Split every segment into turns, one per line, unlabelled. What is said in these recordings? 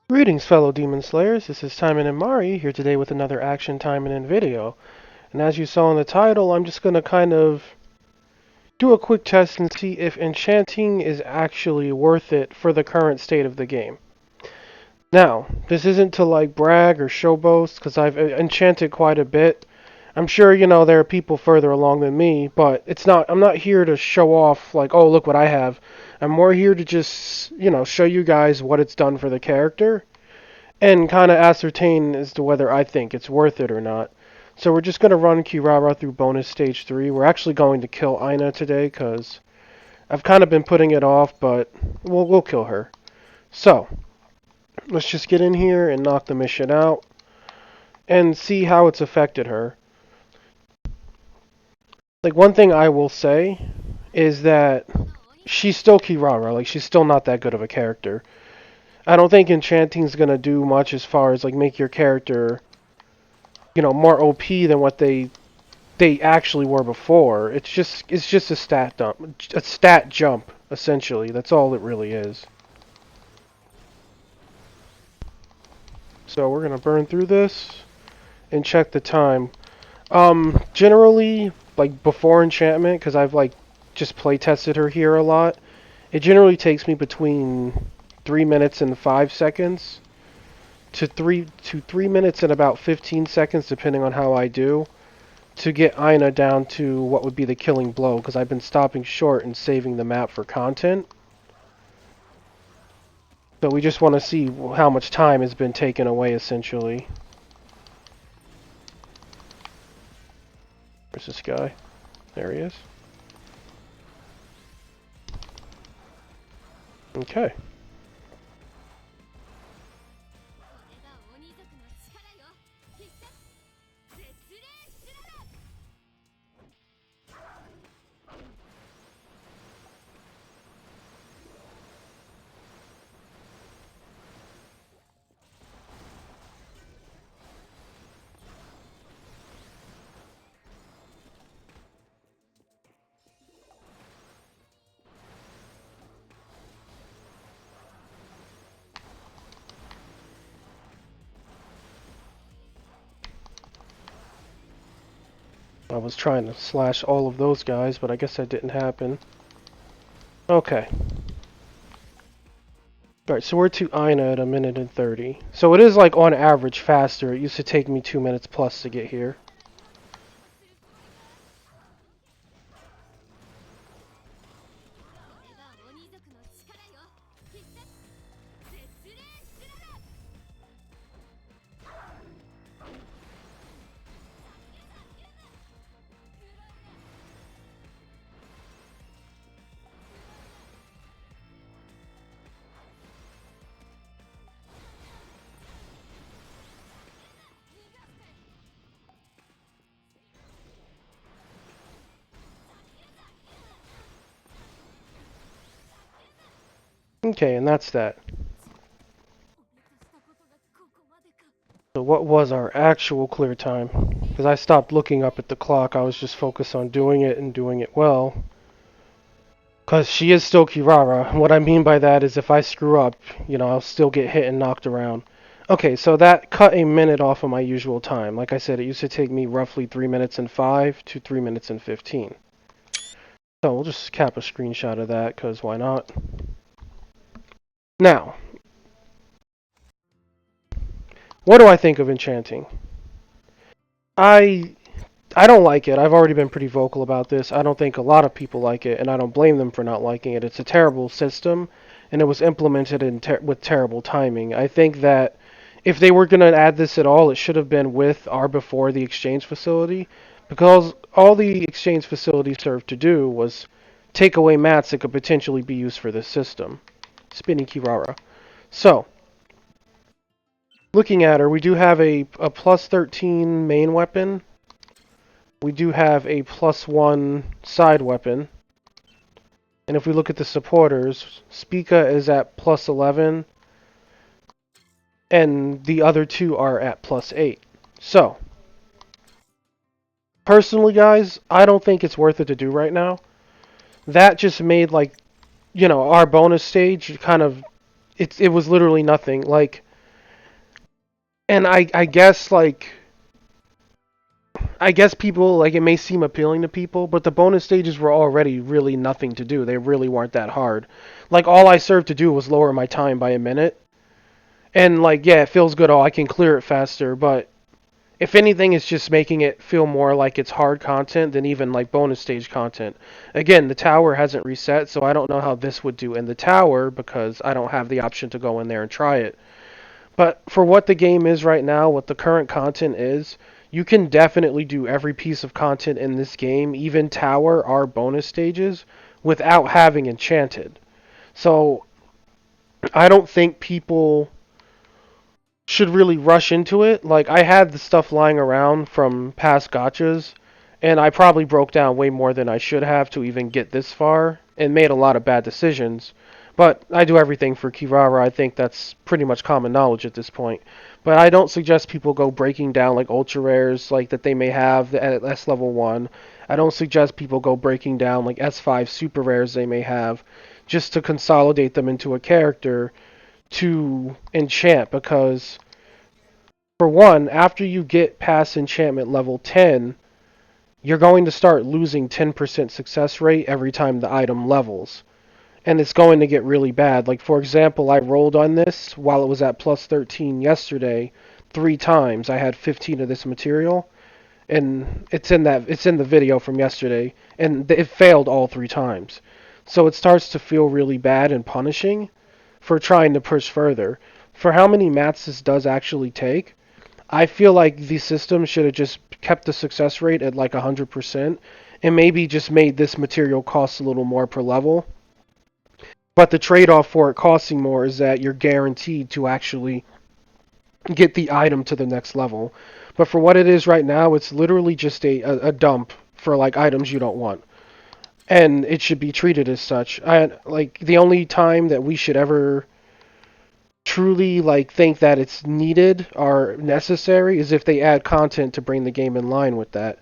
Greetings, fellow Demon Slayers. This is Taimanin Mari here today with another Action Taimanin video. And as you saw in the title, I'm just going to kind of do a quick test and see if Enchanting is actually worth it for the current state of the game. Now, this isn't to like brag or show boast, because I've enchanted quite a bit. I'm sure, there are people further along than me, but I'm not here to show off like, oh, look what I have. I'm more here to just, show you guys what it's done for the character and kind of ascertain as to whether I think it's worth it or not. So we're just going to run Kirara through bonus stage 3. We're actually going to kill Aina today because I've kind of been putting it off, but we'll kill her. So, let's just get in here and knock the mission out and see how it's affected her. Like, one thing I will say is that she's still Kirara. Like, she's still not that good of a character. I don't think Enchanting's going to do much as far as, like, make your character more OP than what they actually were before. It's just a stat jump essentially. That's all it really is. So we're gonna burn through this and check the time. Generally, like before enchantment, because I've like just play tested her here a lot. It generally takes me between 3 minutes and 5 seconds to 3 minutes and about 15 seconds, depending on how I do, to get Aina down to what would be the killing blow, because I've been stopping short and saving the map for content. So we just want to see how much time has been taken away, essentially. Where's this guy? There he is. Okay. I was trying to slash all of those guys, but I guess that didn't happen. Okay. Alright, so we're to Aina at 1 minute and 30. So it is like on average faster. It used to take me 2 minutes plus to get here. Okay, and that's that. So what was our actual clear time? Because I stopped looking up at the clock. I was just focused on doing it and doing it well. Because she is still Kirara. And what I mean by that is if I screw up, I'll still get hit and knocked around. Okay, so that cut a minute off of my usual time. Like I said, it used to take me roughly 3 minutes and 5 to 3 minutes and 15. So we'll just cap a screenshot of that, because why not? Now, what do I think of Enchanting? I don't like it. I've already been pretty vocal about this. I don't think a lot of people like it, and I don't blame them for not liking it. It's a terrible system, and it was implemented with terrible timing. I think that if they were going to add this at all, it should have been with or before the exchange facility, because all the exchange facility served to do was take away mats that could potentially be used for this system. Spinning Kirara. So, looking at her, we do have a plus 13 main weapon. We do have a +1 side weapon. And if we look at the supporters, Spica is at +11. And the other two are at +8. So, personally, guys, I don't think it's worth it to do right now. That just made, like, our bonus stage kind of... It was literally nothing. Like, And I guess like I guess people like it may seem appealing to people, but the bonus stages were already really nothing to do. They really weren't that hard. Like all I served to do was lower my time by a minute. And like yeah, it feels good. Oh, I can clear it faster, but if anything, it's just making it feel more like it's hard content than even like bonus stage content. Again, the tower hasn't reset, so I don't know how this would do in the tower because I don't have the option to go in there and try it. But for what the game is right now, what the current content is, you can definitely do every piece of content in this game, even tower or bonus stages, without having enchanted. So I don't think people should really rush into it. Like I had the stuff lying around from past gotchas, and I probably broke down way more than I should have to even get this far, and made a lot of bad decisions. But I do everything for Kirara. I think that's pretty much common knowledge at this point. But I don't suggest people go breaking down like ultra rares like that they may have at S level 1. I don't suggest people go breaking down like S5 super rares they may have just to consolidate them into a character to enchant because for one, after you get past enchantment level 10, you're going to start losing 10% success rate every time the item levels. And it's going to get really bad. Like, for example, I rolled on this while it was at plus 13 yesterday 3 times. I had 15 of this material. And it's in the video from yesterday. And it failed all 3 times. So it starts to feel really bad and punishing for trying to push further. For how many mats this does actually take, I feel like the system should have just kept the success rate at like 100% and maybe just made this material cost a little more per level. But the trade off for it costing more is that you're guaranteed to actually get the item to the next level. But for what it is right now, it's literally just a dump for like items you don't want. And it should be treated as such. Like the only time that we should ever truly like think that it's needed or necessary is if they add content to bring the game in line with that.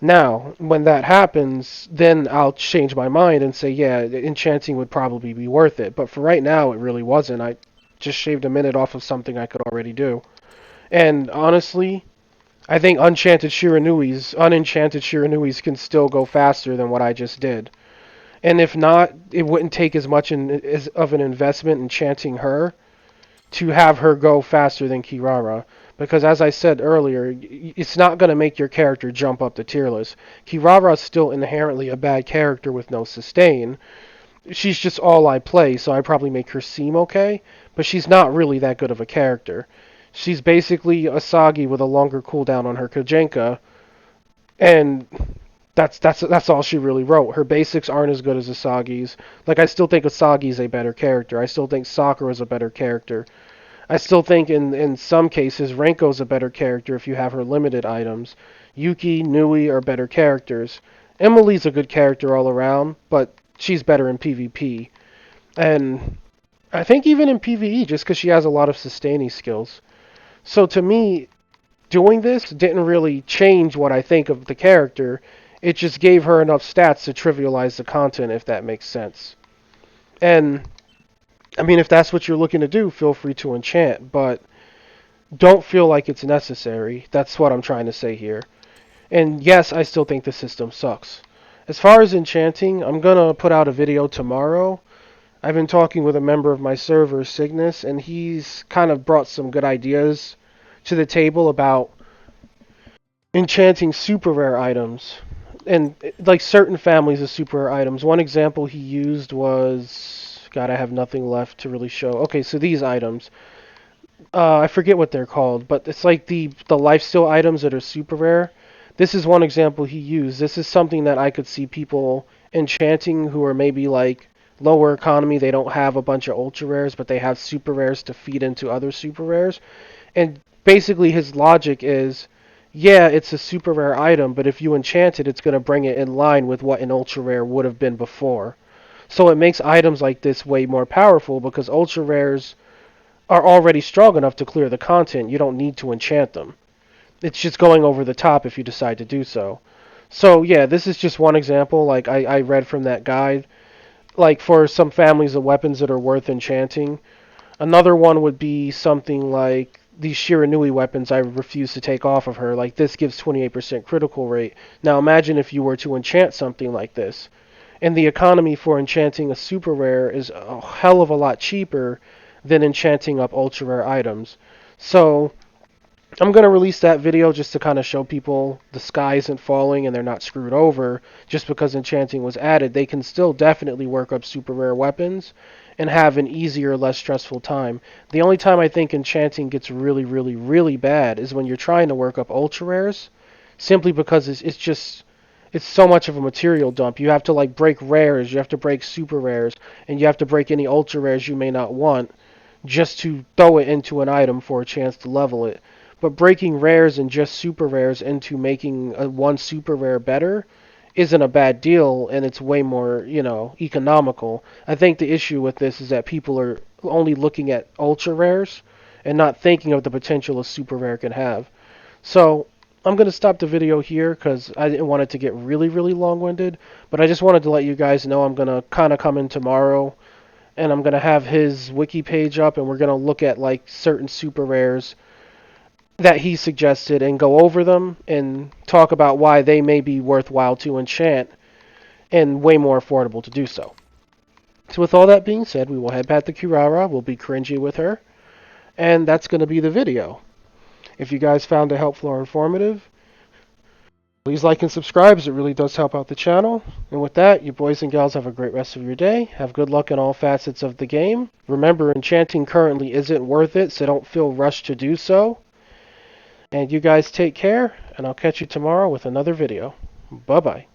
Now, when that happens, then I'll change my mind and say, yeah, enchanting would probably be worth it. But for right now, it really wasn't. I just shaved a minute off of something I could already do. And honestly, I think unenchanted Shiranuis can still go faster than what I just did. And if not, it wouldn't take as much of an investment in enchanting her to have her go faster than Kirara. Because as I said earlier, it's not going to make your character jump up the tier list. Kirara is still inherently a bad character with no sustain. She's just all I play, so I probably make her seem okay, but she's not really that good of a character. She's basically Asagi with a longer cooldown on her Kajenka, and that's all she really wrote. Her basics aren't as good as Asagi's. Like I still think Asagi's a better character. I still think Sakura's a better character. I still think in some cases Renko's a better character if you have her limited items. Yuki, Nui are better characters. Emily's a good character all around, but she's better in PvP. And I think even in PvE, just because she has a lot of sustaining skills. So to me, doing this didn't really change what I think of the character. It just gave her enough stats to trivialize the content, if that makes sense. And I mean, if that's what you're looking to do, feel free to enchant, but don't feel like it's necessary. That's what I'm trying to say here. And yes, I still think the system sucks. As far as enchanting, I'm gonna put out a video tomorrow. I've been talking with a member of my server, Cygnus, and he's kind of brought some good ideas to the table about enchanting super rare items. And like certain families of super rare items. One example he used was God, I have nothing left to really show. Okay, so these items. I forget what they're called, but it's like the lifesteal items that are super rare. This is one example he used. This is something that I could see people enchanting who are maybe like lower economy. They don't have a bunch of ultra rares, but they have super rares to feed into other super rares. And basically his logic is, yeah, it's a super rare item, but if you enchant it, it's going to bring it in line with what an ultra rare would have been before. So it makes items like this way more powerful because ultra rares are already strong enough to clear the content. You don't need to enchant them. It's just going over the top if you decide to do so. So yeah, this is just one example. Like I read from that guide. Like for some families of weapons that are worth enchanting. Another one would be something like these Shiranui weapons I refuse to take off of her. Like this gives 28% critical rate. Now imagine if you were to enchant something like this. And the economy for enchanting a super rare is a hell of a lot cheaper than enchanting up ultra rare items. So I'm going to release that video just to kind of show people the sky isn't falling and they're not screwed over just because enchanting was added. They can still definitely work up super rare weapons and have an easier, less stressful time. The only time I think enchanting gets really, really, really bad is when you're trying to work up ultra rares, simply because it's so much of a material dump. You have to like break rares, you have to break super rares, and you have to break any ultra rares you may not want just to throw it into an item for a chance to level it. But breaking rares and just super rares into making one super rare better isn't a bad deal, and it's way more, economical. I think the issue with this is that people are only looking at ultra rares and not thinking of the potential a super rare can have. So I'm going to stop the video here because I didn't want it to get really, really long-winded, but I just wanted to let you guys know I'm going to kind of come in tomorrow and I'm going to have his wiki page up and we're going to look at like certain super rares that he suggested and go over them and talk about why they may be worthwhile to enchant and way more affordable to do so. So with all that being said, we will head back to Kirara, we'll be cringy with her, and that's going to be the video. If you guys found it helpful or informative, please like and subscribe as it really does help out the channel. And with that, you boys and gals have a great rest of your day. Have good luck in all facets of the game. Remember, enchanting currently isn't worth it, so don't feel rushed to do so. And you guys take care, and I'll catch you tomorrow with another video. Bye-bye.